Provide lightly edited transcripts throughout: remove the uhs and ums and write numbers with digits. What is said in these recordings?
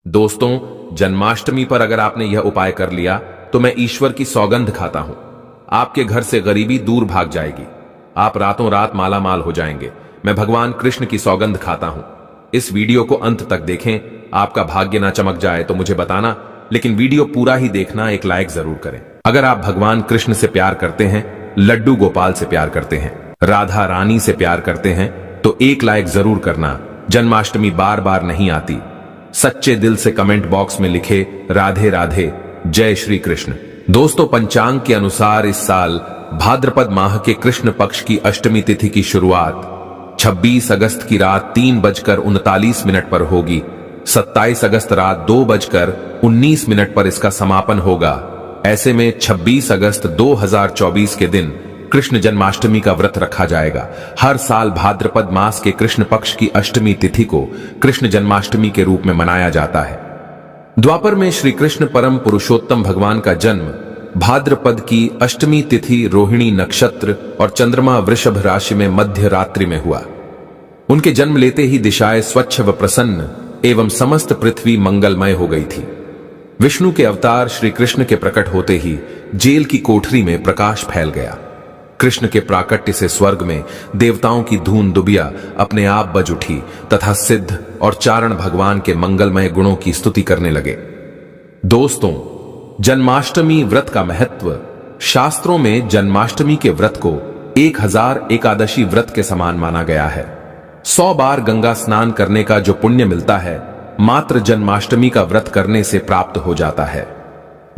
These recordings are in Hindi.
दोस्तों, जन्माष्टमी पर अगर आपने यह उपाय कर लिया तो मैं ईश्वर की सौगंध खाता हूं, आपके घर से गरीबी दूर भाग जाएगी, आप रातों रात माला माल हो जाएंगे। मैं भगवान कृष्ण की सौगंध खाता हूं। इस वीडियो को अंत तक देखें। आपका भाग्य ना चमक जाए तो मुझे बताना, लेकिन वीडियो पूरा ही देखना, एक लाइक जरूर करें। अगर आप भगवान कृष्ण से प्यार करते हैं, लड्डू गोपाल से प्यार करते हैं, राधा रानी से प्यार करते हैं तो एक लाइक जरूर करना। जन्माष्टमी बार बार नहीं आती। सच्चे दिल से कमेंट बॉक्स में लिखे राधे राधे, जय श्री कृष्ण। दोस्तों, पंचांग के अनुसार इस साल भाद्रपद माह के कृष्ण पक्ष की अष्टमी तिथि की शुरुआत 26 अगस्त की रात 3:39 पर होगी। 27 अगस्त रात 2:19 पर इसका समापन होगा। ऐसे में 26 अगस्त 2024 के दिन कृष्ण जन्माष्टमी का व्रत रखा जाएगा। हर साल भाद्रपद मास के कृष्ण पक्ष की अष्टमी तिथि को कृष्ण जन्माष्टमी के रूप में मनाया जाता है। द्वापर में श्री कृष्ण परम पुरुषोत्तम भगवान का जन्म भाद्रपद की अष्टमी तिथि रोहिणी नक्षत्र और चंद्रमा वृषभ राशि में मध्य रात्रि में हुआ। उनके जन्म लेते ही दिशाएं स्वच्छ व प्रसन्न एवं समस्त पृथ्वी मंगलमय हो गई थी। विष्णु के अवतार श्री कृष्ण के प्रकट होते ही जेल की कोठरी में प्रकाश फैल गया। कृष्ण के प्राकट्य से स्वर्ग में देवताओं की धून दुबिया अपने आप बज उठी तथा सिद्ध और चारण भगवान के मंगलमय गुणों की स्तुति करने लगे। दोस्तों, जन्माष्टमी व्रत का महत्व। शास्त्रों में जन्माष्टमी के व्रत को 1000 एकादशी व्रत के समान माना गया है। 100 बार गंगा स्नान करने का जो पुण्य मिलता है, मात्र जन्माष्टमी का व्रत करने से प्राप्त हो जाता है।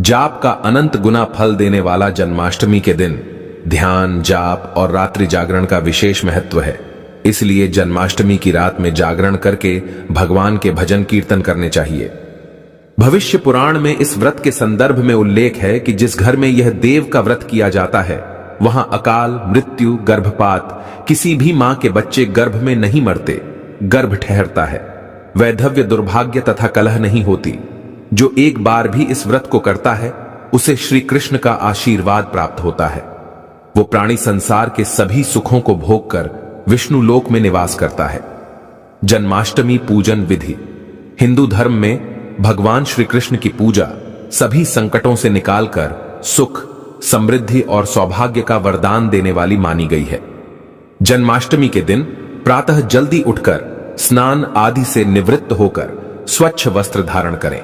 जाप का अनंत गुना फल देने वाला जन्माष्टमी के दिन ध्यान, जाप और रात्रि जागरण का विशेष महत्व है। इसलिए जन्माष्टमी की रात में जागरण करके भगवान के भजन कीर्तन करने चाहिए। भविष्य पुराण में इस व्रत के संदर्भ में उल्लेख है कि जिस घर में यह देव का व्रत किया जाता है, वहां अकाल मृत्यु, गर्भपात, किसी भी मां के बच्चे गर्भ में नहीं मरते, गर्भ ठहरता है। वैधव्य, दुर्भाग्य तथा कलह नहीं होती। जो एक बार भी इस व्रत को करता है, उसे श्री कृष्ण का आशीर्वाद प्राप्त होता है। वो प्राणी संसार के सभी सुखों को भोगकर विष्णु लोक में निवास करता है। जन्माष्टमी पूजन विधि। हिंदू धर्म में भगवान श्री कृष्ण की पूजा सभी संकटों से निकालकर सुख, समृद्धि और सौभाग्य का वरदान देने वाली मानी गई है। जन्माष्टमी के दिन प्रातः जल्दी उठकर स्नान आदि से निवृत्त होकर स्वच्छ वस्त्र धारण करें।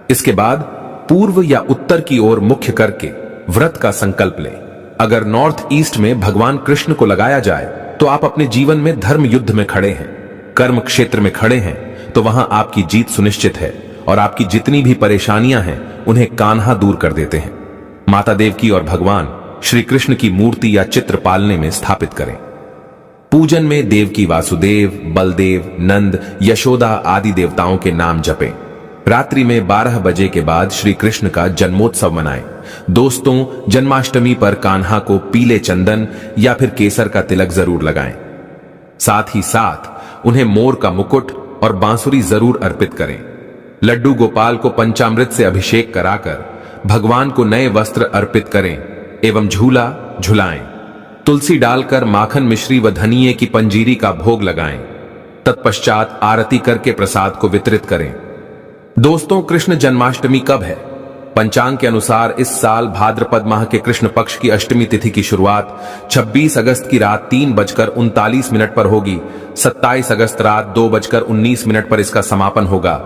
इसके बाद पूर्व या उत्तर की ओर मुख करके व्रत का संकल्प लें। अगर नॉर्थ ईस्ट में भगवान कृष्ण को लगाया जाए तो आप अपने जीवन में धर्म युद्ध में खड़े हैं, कर्म क्षेत्र में खड़े हैं, तो वहां आपकी जीत सुनिश्चित है और आपकी जितनी भी परेशानियां हैं उन्हें कान्हा दूर कर देते हैं। माता देवकी और भगवान श्री कृष्ण की मूर्ति या चित्र पालने में स्थापित करें। पूजन में देवकी वासुदेव, बलदेव, नंद, यशोदा आदि देवताओं के नाम जपें। रात्रि में 12 बजे के बाद श्री कृष्ण का जन्मोत्सव मनाएं। दोस्तों, जन्माष्टमी पर कान्हा को पीले चंदन या फिर केसर का तिलक जरूर लगाएं। साथ ही साथ उन्हें मोर का मुकुट और बांसुरी जरूर अर्पित करें। लड्डू गोपाल को पंचामृत से अभिषेक कराकर भगवान को नए वस्त्र अर्पित करें एवं झूला झुलाएं। तुलसी डालकर माखन, मिश्री व धनिये की पंजीरी का भोग लगाएं। तत्पश्चात आरती करके प्रसाद को वितरित करें। दोस्तों, कृष्ण जन्माष्टमी कब है? पंचांग के अनुसार इस साल भाद्रपद माह के कृष्ण पक्ष की अष्टमी तिथि की शुरुआत 26 अगस्त की रात 3:39 पर होगी। 27 अगस्त रात 2:19 पर इसका समापन होगा।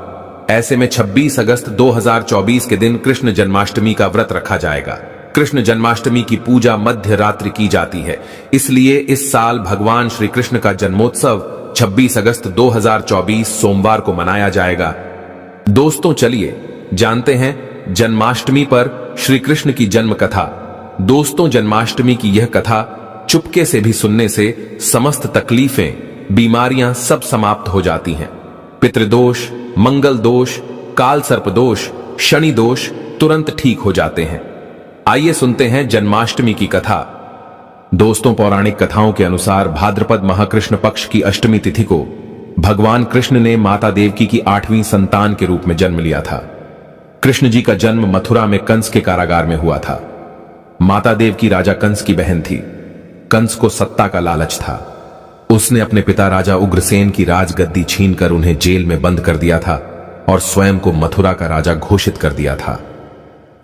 ऐसे में 26 अगस्त 2024 के दिन कृष्ण जन्माष्टमी का व्रत रखा जाएगा। कृष्ण जन्माष्टमी की पूजा मध्य रात्रि की जाती है, इसलिए इस साल भगवान श्री कृष्ण का जन्मोत्सव 26 अगस्त 2024 सोमवार को मनाया जाएगा। दोस्तों, चलिए जानते हैं जन्माष्टमी पर श्री कृष्ण की जन्म कथा। दोस्तों, जन्माष्टमी की यह कथा चुपके से भी सुनने से समस्त तकलीफें, बीमारियां सब समाप्त हो जाती हैं। पितृदोष, मंगल दोष, काल सर्प दोष, शनि दोष तुरंत ठीक हो जाते हैं। आइए सुनते हैं जन्माष्टमी की कथा। दोस्तों, पौराणिक कथाओं के अनुसार भाद्रपद माह कृष्ण पक्ष की अष्टमी तिथि को भगवान कृष्ण ने माता देवकी की 8वीं संतान के रूप में जन्म लिया था। कृष्ण जी का जन्म मथुरा में कंस के कारागार में हुआ था। माता देवकी राजा कंस की बहन थी। कंस को सत्ता का लालच था। उसने अपने पिता राजा उग्रसेन की राजगद्दी छीनकर उन्हें जेल में बंद कर दिया था। और स्वयं को मथुरा का राजा घोषित कर दिया था।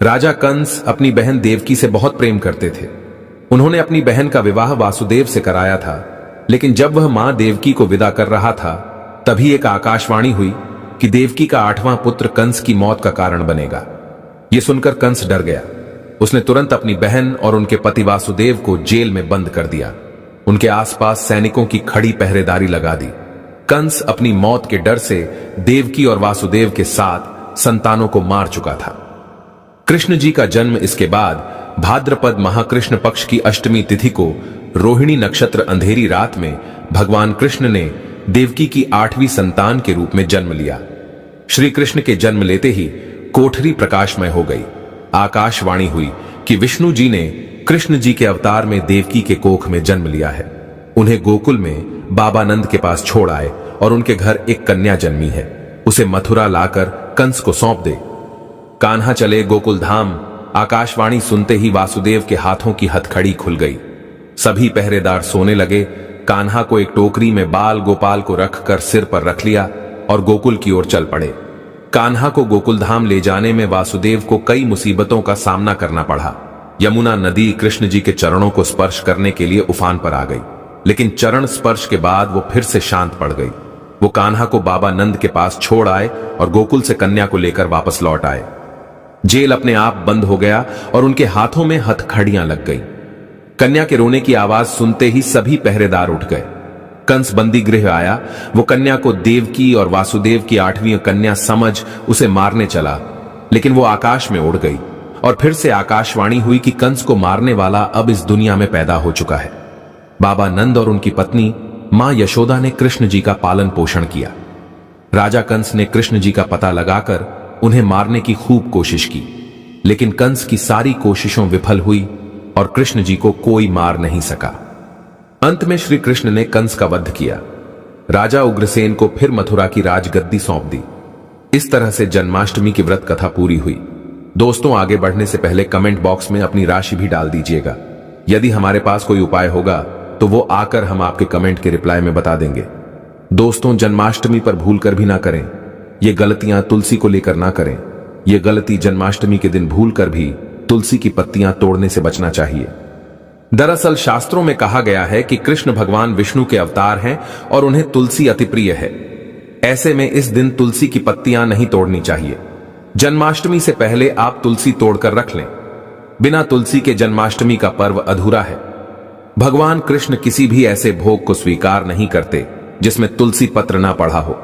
राजा कंस अपनी बहन देवकी से बहुत प्रेम करते थे। उन्होंने अपनी बहन का विवाह वासुदेव से कराया था, लेकिन जब वह मां देवकी को विदा कर रहा था, तभी एक आकाशवाणी हुई कि देवकी का 8वां पुत्र कंस की मौत का कारण बनेगा। यह सुनकर कंस डर गया। उसने तुरंत अपनी बहन और उनके पति वासुदेव को जेल में बंद कर दिया। उनके आसपास सैनिकों की खड़ी पहरेदारी लगा दी। कंस अपनी मौत के डर से देवकी और वासुदेव के साथ संतानों को मार चुका था। कृष्ण जी का जन्म इसके बाद भाद्रपद महाकृष्ण पक्ष की अष्टमी तिथि को रोहिणी नक्षत्र अंधेरी रात में भगवान कृष्ण ने देवकी की 8वीं संतान के रूप में जन्म लिया। श्री कृष्ण के जन्म लेते ही कोठरी प्रकाशमय हो गई। आकाशवाणी हुई कि विष्णु जी ने कृष्ण जी के अवतार में देवकी के कोख में जन्म लिया है। उन्हें गोकुल में बाबा नंद के पास छोड़ आए और उनके घर एक कन्या जन्मी है। उसे मथुरा लाकर कंस को सौंप दे। कान्हा चले गोकुल धाम। आकाशवाणी सुनते ही वासुदेव के हाथों की हथकड़ी खुल गई। सभी पहरेदार सोने लगे। कान्हा को एक टोकरी में बाल गोपाल को रखकर सिर पर रख लिया और गोकुल की ओर चल पड़े। कान्हा को गोकुल धाम ले जाने में वासुदेव को कई मुसीबतों का सामना करना पड़ा। यमुना नदी कृष्ण जी के चरणों को स्पर्श करने के लिए उफान पर आ गई, लेकिन चरण स्पर्श के बाद वो फिर से शांत पड़ गई। वो कान्हा को बाबा नंद के पास छोड़ आए और गोकुल से कन्या को लेकर वापस लौट आए। जेल अपने आप बंद हो गया और उनके हाथों में हथकड़ियां लग गई। कन्या के रोने की आवाज सुनते ही सभी पहरेदार उठ गए। कंस बंदी गृह आया। वो कन्या को देवकी और वासुदेव की 8वीं कन्या समझ उसे मारने चला, लेकिन वो आकाश में उड़ गई और फिर से आकाशवाणी हुई कि कंस को मारने वाला अब इस दुनिया में पैदा हो चुका है। बाबा नंद और उनकी पत्नी मां यशोदा ने कृष्ण जी का पालन पोषण किया। राजा कंस ने कृष्ण जी का पता लगाकर उन्हें मारने की खूब कोशिश की, लेकिन कंस की सारी कोशिशों विफल हुई और कृष्ण जी को कोई मार नहीं सका। अंत में श्री कृष्ण ने कंस का वध किया। राजा उग्रसेन को फिर मथुरा की राजगद्दी सौंप दी। इस तरह से जन्माष्टमी की व्रत कथा पूरी हुई। दोस्तों, आगे बढ़ने से पहले कमेंट बॉक्स में अपनी राशि भी डाल दीजिएगा। यदि हमारे पास कोई उपाय होगा तो वो आकर हम आपके कमेंट के रिप्लाई में बता देंगे। दोस्तों, जन्माष्टमी पर भूलकर भी ना करें। ये गलतियां तुलसी को लेकर ना करें। ये गलती जन्माष्टमी के दिन भूलकर भी तुलसी की पत्तियां तोड़ने से बचना चाहिए। दरअसल शास्त्रों में कहा गया है कि कृष्ण भगवान विष्णु के अवतार हैं और उन्हें तुलसी अति प्रिय है। ऐसे में इस दिन तुलसी की पत्तियां नहीं तोड़नी चाहिए। जन्माष्टमी से पहले आप तुलसी तोड़कर रख लें। बिना तुलसी के जन्माष्टमी का पर्व अधूरा है। भगवान कृष्ण किसी भी ऐसे भोग को स्वीकार नहीं करते जिसमें तुलसी पत्र ना पड़ा हो।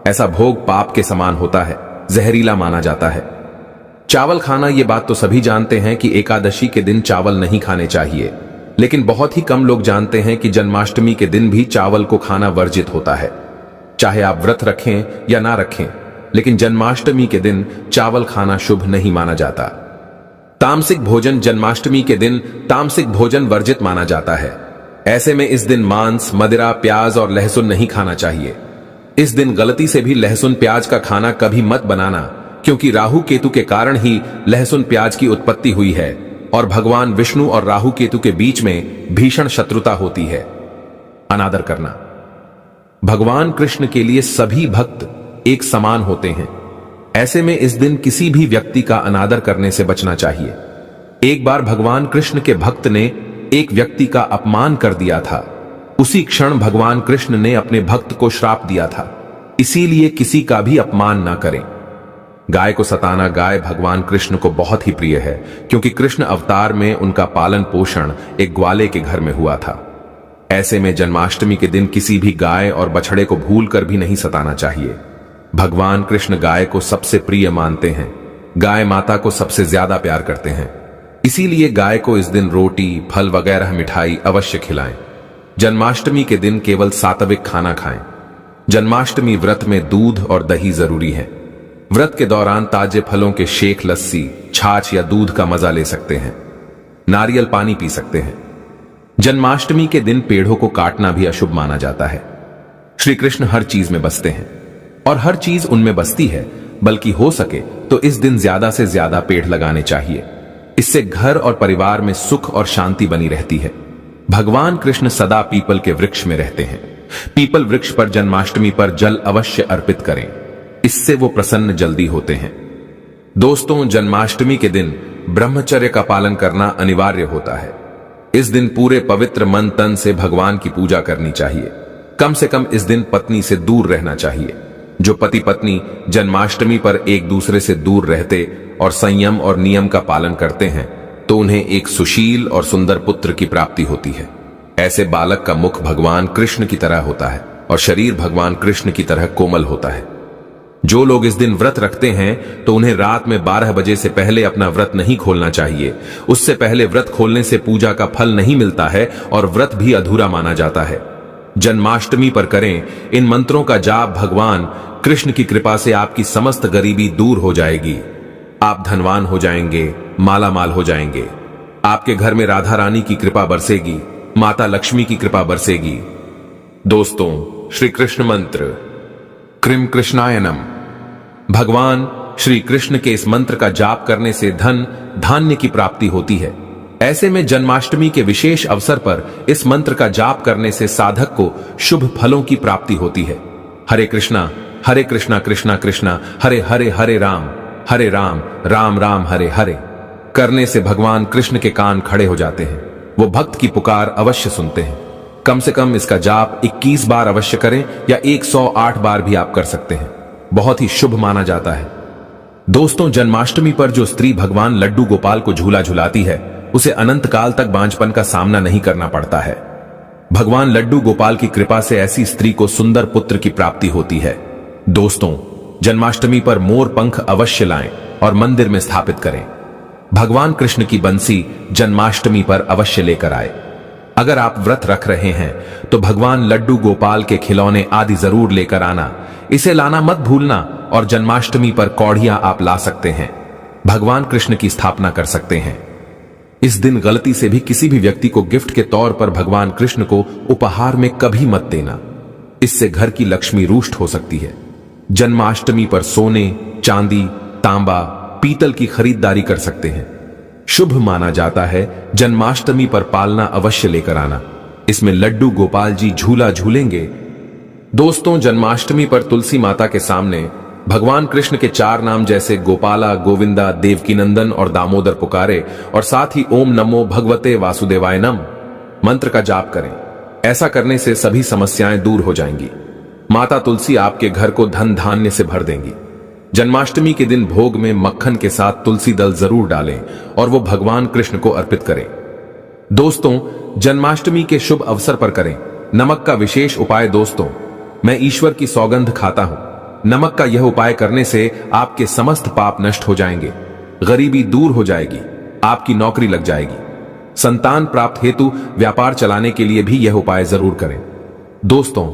ऐसा भोग पाप के समान होता है, जहरीला माना जाता है। चावल खाना, ये बात तो सभी जानते हैं कि एकादशी के दिन चावल नहीं खाने चाहिए, लेकिन बहुत ही कम लोग जानते हैं कि जन्माष्टमी के दिन भी चावल को खाना वर्जित होता है। चाहे आप व्रत रखें या ना रखें, लेकिन जन्माष्टमी के दिन चावल खाना शुभ नहीं माना जाता। तामसिक भोजन जन्माष्टमी के दिन तामसिक भोजन वर्जित माना जाता है। ऐसे में इस दिन मांस, मदिरा, प्याज और लहसुन नहीं खाना चाहिए। इस दिन गलती से भी लहसुन प्याज का खाना कभी मत बनाना, क्योंकि राहु केतु के कारण ही लहसुन प्याज की उत्पत्ति हुई है और भगवान विष्णु और राहु केतु के बीच में भीषण शत्रुता होती है। अनादर करना। भगवान कृष्ण के लिए सभी भक्त एक समान होते हैं। ऐसे में इस दिन किसी भी व्यक्ति का अनादर करने से बचना चाहिए। एक बार भगवान कृष्ण के भक्त ने एक व्यक्ति का अपमान कर दिया था। उसी क्षण भगवान कृष्ण ने अपने भक्त को श्राप दिया था, इसीलिए किसी का भी अपमान ना करें। गाय को सताना, गाय भगवान कृष्ण को बहुत ही प्रिय है, क्योंकि कृष्ण अवतार में उनका पालन पोषण एक ग्वाले के घर में हुआ था। ऐसे में जन्माष्टमी के दिन किसी भी गाय और बछड़े को भूलकर भी नहीं सताना चाहिए। भगवान कृष्ण गाय को सबसे प्रिय मानते हैं। गाय माता को सबसे ज्यादा प्यार करते हैं, इसीलिए गाय को इस दिन रोटी, फल वगैरह मिठाई अवश्य खिलाएं। जन्माष्टमी के दिन केवल सात्विक खाना खाएं। जन्माष्टमी व्रत में दूध और दही जरूरी है। व्रत के दौरान ताजे फलों के शेक, लस्सी, छाछ या दूध का मजा ले सकते हैं। नारियल पानी पी सकते हैं। जन्माष्टमी के दिन पेड़ों को काटना भी अशुभ माना जाता है। श्री कृष्ण हर चीज में बसते हैं और हर चीज उनमें बसती है, बल्कि हो सके तो इस दिन ज्यादा से ज्यादा पेड़ लगाने चाहिए। इससे घर और परिवार में सुख और शांति बनी रहती है। भगवान कृष्ण सदा पीपल के वृक्ष में रहते हैं। पीपल वृक्ष पर जन्माष्टमी पर जल अवश्य अर्पित करें। इससे वो प्रसन्न जल्दी होते हैं। दोस्तों, जन्माष्टमी के दिन ब्रह्मचर्य का पालन करना अनिवार्य होता है। इस दिन पूरे पवित्र मन तन से भगवान की पूजा करनी चाहिए। कम से कम इस दिन पत्नी से दूर रहना चाहिए। जो पति पत्नी जन्माष्टमी पर एक दूसरे से दूर रहते और संयम और नियम का पालन करते हैं तो उन्हें एक सुशील और सुंदर पुत्र की प्राप्ति होती है। ऐसे बालक का मुख भगवान कृष्ण की तरह होता है और शरीर भगवान कृष्ण की तरह कोमल होता है। जो लोग इस दिन व्रत रखते हैं तो उन्हें रात में 12 बजे से पहले अपना व्रत नहीं खोलना चाहिए। उससे पहले व्रत खोलने से पूजा का फल नहीं मिलता है और व्रत भी अधूरा माना जाता है। जन्माष्टमी पर करें इन मंत्रों का जाप। भगवान कृष्ण की कृपा से आपकी समस्त गरीबी दूर हो जाएगी। आप धनवान हो जाएंगे, माला माल हो जाएंगे। आपके घर में राधा रानी की कृपा बरसेगी, माता लक्ष्मी की कृपा बरसेगी। दोस्तों, श्री कृष्ण मंत्र क्रीम कृष्णायनम। भगवान श्री कृष्ण के इस मंत्र का जाप करने से धन धान्य की प्राप्ति होती है। ऐसे में जन्माष्टमी के विशेष अवसर पर इस मंत्र का जाप करने से साधक को शुभ फलों की प्राप्ति होती है। हरे कृष्णा कृष्णा कृष्णा हरे हरे, हरे राम राम राम हरे हरे करने से भगवान कृष्ण के कान खड़े हो जाते हैं। वो भक्त की पुकार अवश्य सुनते हैं। कम से कम इसका जाप 21 बार अवश्य करें या 108 बार भी आप कर सकते हैं। बहुत ही शुभ माना जाता है। दोस्तों, जन्माष्टमी पर जो स्त्री भगवान लड्डू गोपाल को झूला झुलाती है उसे अनंत काल तक बांझपन का सामना नहीं करना पड़ता है। भगवान लड्डू गोपाल की कृपा से ऐसी स्त्री को सुंदर पुत्र की प्राप्ति होती है। दोस्तों, जन्माष्टमी पर मोर पंख अवश्य लाएं और मंदिर में स्थापित करें। भगवान कृष्ण की बंसी जन्माष्टमी पर अवश्य लेकर आए। अगर आप व्रत रख रहे हैं तो भगवान लड्डू गोपाल के खिलौने आदि जरूर लेकर आना। इसे लाना मत भूलना और जन्माष्टमी पर कौड़ियां आप ला सकते हैं। भगवान कृष्ण की स्थापना कर सकते हैं। इस दिन गलती से भी किसी भी व्यक्ति को गिफ्ट के तौर पर भगवान कृष्ण को उपहार में कभी मत देना। इससे घर की लक्ष्मी रुष्ट हो सकती है। जन्माष्टमी पर सोने, चांदी, तांबा, पीतल की खरीदारी कर सकते हैं। शुभ माना जाता है जन्माष्टमी पर पालना अवश्य लेकर आना। इसमें लड्डू गोपाल जी झूला झूलेंगे। दोस्तों, जन्माष्टमी पर तुलसी माता के सामने भगवान कृष्ण के 4 नाम जैसे गोपाला, गोविंदा, देवकीनंदन और दामोदर पुकारे और साथ ही ओम नमो भगवते वासुदेवाय नम मंत्र का जाप करें। ऐसा करने से सभी समस्याएं दूर हो जाएंगी। माता तुलसी आपके घर को धन धान्य से भर देंगी। जन्माष्टमी के दिन भोग में मक्खन के साथ तुलसी दल जरूर डालें और वो भगवान कृष्ण को अर्पित करें। दोस्तों, जन्माष्टमी के शुभ अवसर पर करें नमक का विशेष उपाय। दोस्तों, मैं ईश्वर की सौगंध खाता हूं। नमक का यह उपाय करने से आपके समस्त पाप नष्ट हो जाएंगे, गरीबी दूर हो जाएगी, आपकी नौकरी लग जाएगी। संतान प्राप्त हेतु व्यापार चलाने के लिए भी यह उपाय जरूर करें। दोस्तों,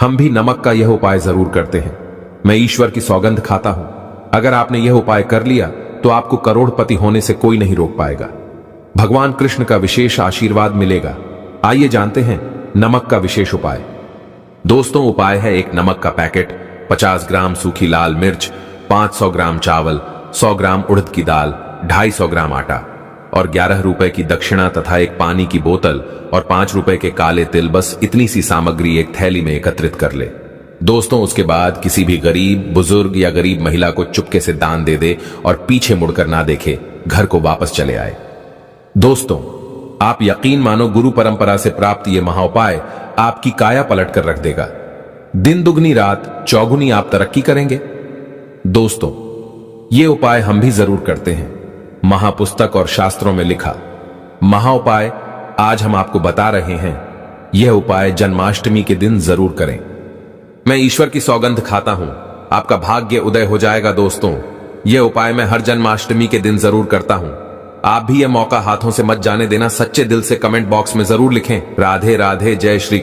हम भी नमक का यह उपाय जरूर करते हैं। मैं ईश्वर की सौगंध खाता हूं। अगर आपने यह उपाय कर लिया तो आपको करोड़पति होने से कोई नहीं रोक पाएगा। भगवान कृष्ण का विशेष आशीर्वाद मिलेगा। आइए जानते हैं नमक का विशेष उपाय। दोस्तों, उपाय है एक नमक का पैकेट, 50 ग्राम सूखी लाल मिर्च, 500 ग्राम चावल, 100 ग्राम उड़द की दाल, 250 ग्राम आटा और 11 रुपए की दक्षिणा तथा एक पानी की बोतल और 5 रुपए के काले तिल। बस इतनी सी सामग्री एक थैली में एकत्रित कर ले। दोस्तों, उसके बाद किसी भी गरीब, बुजुर्ग या गरीब महिला को चुपके से दान दे दे और पीछे मुड़कर ना देखे, घर को वापस चले आए। दोस्तों, आप यकीन मानो गुरु परंपरा से प्राप्त ये महाउपाय आपकी काया पलट कर रख देगा। दिन दुगनी रात चौगुनी आप तरक्की करेंगे। दोस्तों, ये उपाय हम भी जरूर करते हैं। महापुस्तक और शास्त्रों में लिखा महाउपाय आज हम आपको बता रहे हैं। यह उपाय जन्माष्टमी के दिन जरूर करें। मैं ईश्वर की सौगंध खाता हूं, आपका भाग्य उदय हो जाएगा। दोस्तों, यह उपाय मैं हर जन्माष्टमी के दिन जरूर करता हूं। आप भी यह मौका हाथों से मत जाने देना। सच्चे दिल से कमेंट बॉक्स में जरूर लिखें राधे राधे, जय श्री